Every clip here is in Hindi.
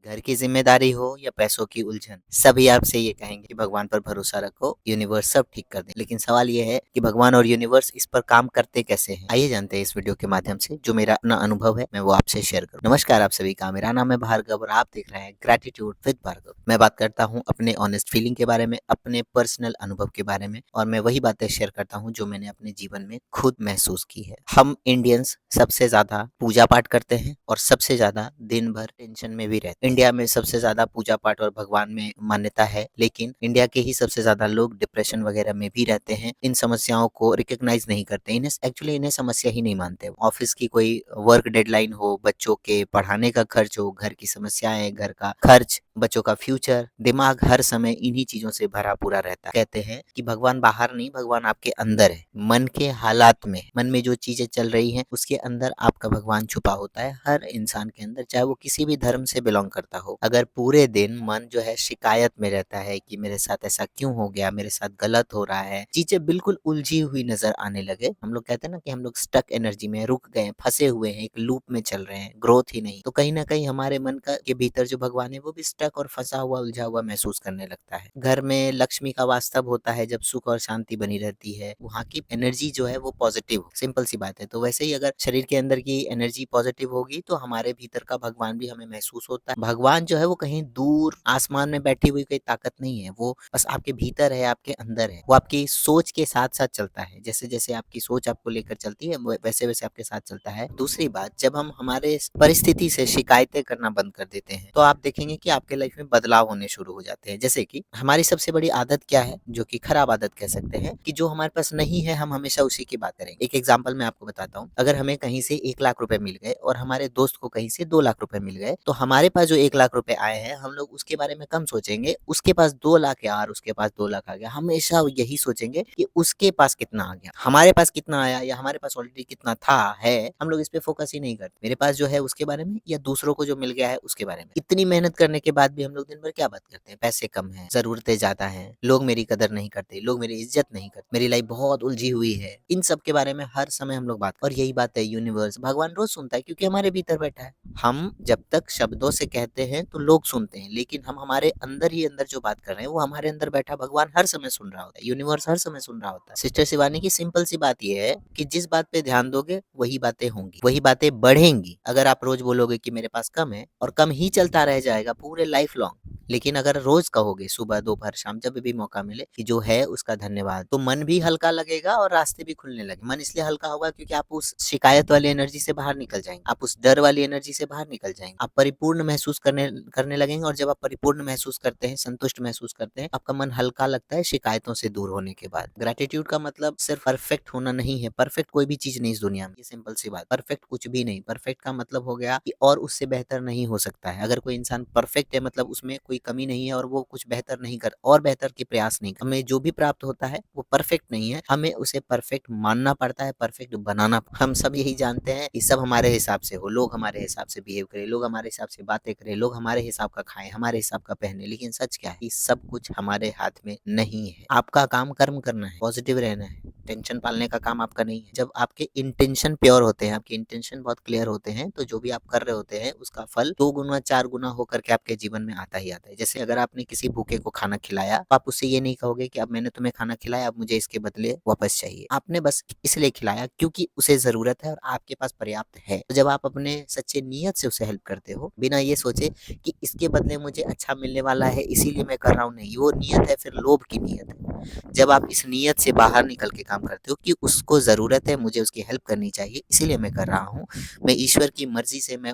घर की जिम्मेदारी हो या पैसों की उलझन, सभी आपसे ये कहेंगे कि भगवान पर भरोसा रखो, यूनिवर्स सब ठीक कर दे। लेकिन सवाल ये है कि भगवान और यूनिवर्स इस पर काम करते कैसे हैं? आइए जानते हैं इस वीडियो के माध्यम से। जो मेरा अपना अनुभव है मैं वो आपसे शेयर करूँ। नमस्कार आप सभी का, मेरा नाम है भार्गव और आप देख रहे हैं ग्रेटिट्यूड विद भार्गव। मैं बात करता हूँ अपने ऑनेस्ट फीलिंग के बारे में, अपने पर्सनल अनुभव के बारे में, और मैं वही बातें शेयर करता हूँ जो मैंने अपने जीवन में खुद महसूस की है। हम इंडियंस सबसे ज्यादा पूजा पाठ करते हैं और सबसे ज्यादा दिन भर टेंशन में भी रहते हैं। इंडिया में सबसे ज्यादा पूजा पाठ और भगवान में मान्यता है, लेकिन इंडिया के ही सबसे ज्यादा लोग डिप्रेशन वगैरह में भी रहते हैं। इन समस्याओं को रिकॉग्नाइज नहीं करते, इन्हें एक्चुअली इन्हें समस्या ही नहीं मानते। ऑफिस की कोई वर्क डेडलाइन हो, बच्चों के पढ़ाने का खर्च हो, घर की समस्याएं, घर का खर्च, बच्चों का फ्यूचर, दिमाग हर समय इन्हीं चीजों से भरा पूरा रहता है। कहते हैं कि भगवान बाहर नहीं, भगवान आपके अंदर है। मन के हालात में, मन में जो चीजें चल रही हैं उसके अंदर आपका भगवान छुपा होता है, हर इंसान के अंदर, चाहे वो किसी भी धर्म से बिलोंग करता हो। अगर पूरे दिन मन जो है शिकायत में रहता है कि मेरे साथ ऐसा क्यों हो गया, मेरे साथ गलत हो रहा है, चीजें बिल्कुल उलझी हुई नजर आने लगे, हम लोग कहते हैं ना कि हम लोग स्टक एनर्जी में रुक गए, फंसे हुए हैं, एक लूप में चल रहे हैं, ग्रोथ ही नहीं, तो कहीं ना कहीं हमारे मन का के भीतर जो भगवान है वो भी स्टक और फंसा हुआ, उलझा हुआ महसूस करने लगता है। घर में लक्ष्मी का वास तब होता है जब सुख और शांति बनी रहती है, वहाँ की एनर्जी जो है वो पॉजिटिव, सिंपल सी बात है। तो वैसे ही अगर शरीर के अंदर की एनर्जी पॉजिटिव होगी तो हमारे भीतर का भगवान भी हमें महसूस होता है। भगवान जो है वो कहीं दूर आसमान में बैठी हुई कोई ताकत नहीं है, वो बस आपके भीतर है, आपके अंदर है। वो आपकी सोच के साथ साथ चलता है, जैसे जैसे आपकी सोच आपको लेकर चलती है वैसे वैसे आपके साथ चलता है। दूसरी बात, जब हम हमारे परिस्थिति से शिकायतें करना बंद कर देते हैं तो आप देखेंगे कि आपके लाइफ में बदलाव होने शुरू हो जाते हैं। जैसे कि हमारी सबसे बड़ी आदत क्या है, जो कि खराब आदत कह सकते हैं, कि जो हमारे पास नहीं है हम हमेशा उसी की बात करेंगे। एक एग्जांपल मैं आपको बताता हूँ। अगर हमें कहीं से 1 लाख रुपए मिल गए और हमारे दोस्त को कहीं से 2 लाख रुपए मिल गए, तो हमारे पास जो 1 लाख रुपए आए हैं हम लोग उसके बारे में कम सोचेंगे। उसके पास 2 लाख, यार उसके पास 2 लाख आ गया, हमेशा यही सोचेंगे कि उसके पास कितना आ गया, हमारे पास कितना आया, या हमारे पास ऑलरेडी कितना था है। हम लोग इस पे फोकस ही नहीं करते, मेरे पास जो है उसके बारे में, या दूसरों को जो मिल गया है उसके बारे में। इतनी मेहनत करने के बाद भी हम लोग दिन भर क्या बात करते हैं, पैसे कम है, जरूरतें ज्यादा है, लोग मेरी कदर नहीं करते, लोग मेरी इज्जत नहीं करते, मेरी लाइफ बहुत उलझी हुई है। इन सब के बारे में हर समय हम लोग बात, और यही बात है यूनिवर्स, भगवान रोज सुनता है क्योंकि हमारे भीतर बैठा है। हम जब तक शब्दों से कहते हैं तो लोग सुनते हैं, लेकिन हम हमारे अंदर ही अंदर जो बात कर रहे हैं वो हमारे अंदर बैठा भगवान हर समय सुन रहा होता है, यूनिवर्स हर समय सुन रहा होता है। सिस्टर शिवानी की सिंपल सी बात यह है कि जिस बात पे ध्यान दोगे वही बातें होंगी, वही बातें बढ़ेंगी। अगर आप रोज बोलोगे कि मेरे पास कम है, और कम ही चलता रह जाएगा पूरे लाइफ लॉन्ग, लेकिन अगर रोज कहोगे सुबह दोपहर शाम जब भी मौका मिले कि जो है उसका धन्यवाद, तो मन भी हल्का लगेगा और रास्ते भी खुलने लगे। मन इसलिए हल्का होगा क्योंकि आप उस शिकायत वाली एनर्जी से बाहर निकल जाएंगे, आप उस डर वाली एनर्जी से बाहर निकल जाएंगे, आप परिपूर्ण महसूस करने करने लगेंगे। और जब आप परिपूर्ण महसूस करते हैं, संतुष्ट महसूस करते हैं, आपका मन हल्का लगता है शिकायतों से दूर होने के बाद। ग्रेटिट्यूड का मतलब सिर्फ परफेक्ट होना नहीं है, परफेक्ट कोई भी चीज नहीं इस दुनिया में, ये सिंपल सी बात, परफेक्ट कुछ भी नहीं। परफेक्ट का मतलब हो गया कि और उससे बेहतर नहीं हो सकता है। अगर कोई इंसान परफेक्ट है मतलब उसमें कोई कमी नहीं है और वो कुछ बेहतर नहीं कर, और बेहतर के प्रयास नहीं कर। हमें जो भी प्राप्त होता है वो परफेक्ट नहीं है, हमें उसे परफेक्ट मानना पड़ता है, परफेक्ट बनाना। हम सब यही जानते हैं कि सब हमारे हिसाब से हो, लोग हमारे हिसाब से बिहेव करें, लोग हमारे हिसाब से बातें करें, लोग हमारे हिसाब का खाएं, हमारे हिसाब का पहने, लेकिन सच क्या है कि सब कुछ हमारे हाथ में नहीं है। आपका काम कर्म करना है, पॉजिटिव रहना है, टेंशन पालने का काम आपका नहीं है। जब आपके इंटेंशन प्योर होते हैं, आपके इंटेंशन बहुत क्लियर होते हैं, तो जो भी आप कर रहे होते हैं उसका फल 2 गुना 4 गुना होकर के आपके जीवन में आता ही आता है। जैसे अगर आपने किसी भूखे को खाना खिलाया तो आप उससे ये नहीं कहोगे कि अब मैंने तुम्हें खाना खिलाया, अब मुझे इसके बदले वापस चाहिए। आपने बस इसलिए खिलाया क्योंकि उसे जरूरत है और आपके पास पर्याप्त है। तो जब आप अपने सच्चे नियत से उसे हेल्प करते हो, बिना ये सोचे कि इसके बदले मुझे अच्छा मिलने वाला है इसीलिए मैं कर रहा हूँ, नहीं, वो नियत है फिर लोभ की नियत है। जब आप इस नियत से बाहर निकल के काम करते हो कि उसको जरूरत है, मुझे उसकी हेल्प करनी चाहिए इसीलिए मैं कर रहा हूँ, मैं ईश्वर की मर्जी से मैं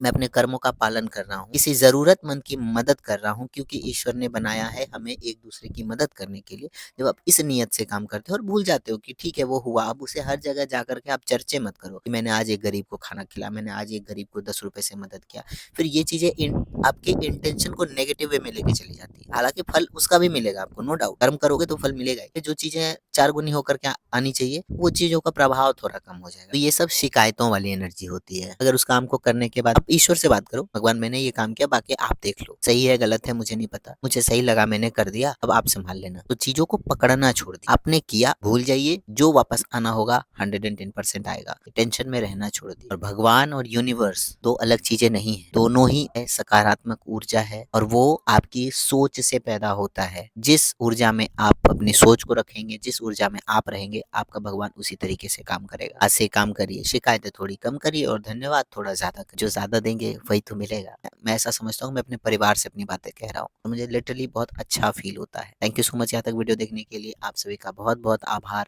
अपने कर्मों का पालन कर रहा हूँ, किसी जरूरतमंद की मदद कर रहा हूँ, क्योंकि ईश्वर ने बनाया है हमें एक दूसरे की मदद करने के लिए। जब आप इस नियत से काम करते हो और भूल जाते हो कि ठीक है वो हुआ, अब उसे हर जगह जाकर के आप चर्चे मत करो कि मैंने आज एक गरीब को खाना खिलाया, मैंने आज एक गरीब को 10 रुपए से मदद किया। फिर ये चीजें आपके इंटेंशन को नेगेटिव वे में लेके चली जाती है। हालांकि फल उसका भी मिलेगा आपको, नो डाउट, कर्म करोगे तो फल मिलेगा ही। जो चीजें 4 गुनी होकर के आनी चाहिए, वो चीजों का प्रभाव थोड़ा कम हो जाएगा। तो ये सब शिकायतों वाली एनर्जी होती है। अगर उस काम को करने के बाद आप ईश्वर से बात करो, भगवान मैंने ये काम किया, बाकी आप देख लो, सही है गलत है मुझे नहीं पता, मुझे सही लगा मैंने कर दिया, अब आप संभाल लेना। तो चीजों को पकड़ना छोड़ दिया, आपने किया भूल जाइए, जो वापस आना होगा 110% आएगा। टेंशन में रहना छोड़ दिया। और भगवान और यूनिवर्स दो अलग चीजें नहीं है, दोनों ही सकारात्मक ऊर्जा है और वो आपकी सोच से पैदा होता है। जिस ऊर्जा में आप अपनी सोच को रखेंगे, जिस ऊर्जा में आप रहेंगे, आपका भगवान उसी तरीके से काम करेगा। आज से काम करिए, शिकायतें थोड़ी कम करिए और धन्यवाद थोड़ा ज्यादा करिए। जो ज्यादा देंगे वही तो मिलेगा। मैं ऐसा समझता हूँ, मैं अपने परिवार से अपनी बातें कह रहा हूँ और मुझे लिटरली बहुत अच्छा फील होता है। थैंक यू सो मच यहाँ तक वीडियो देखने के लिए। आप सभी का बहुत बहुत आभार।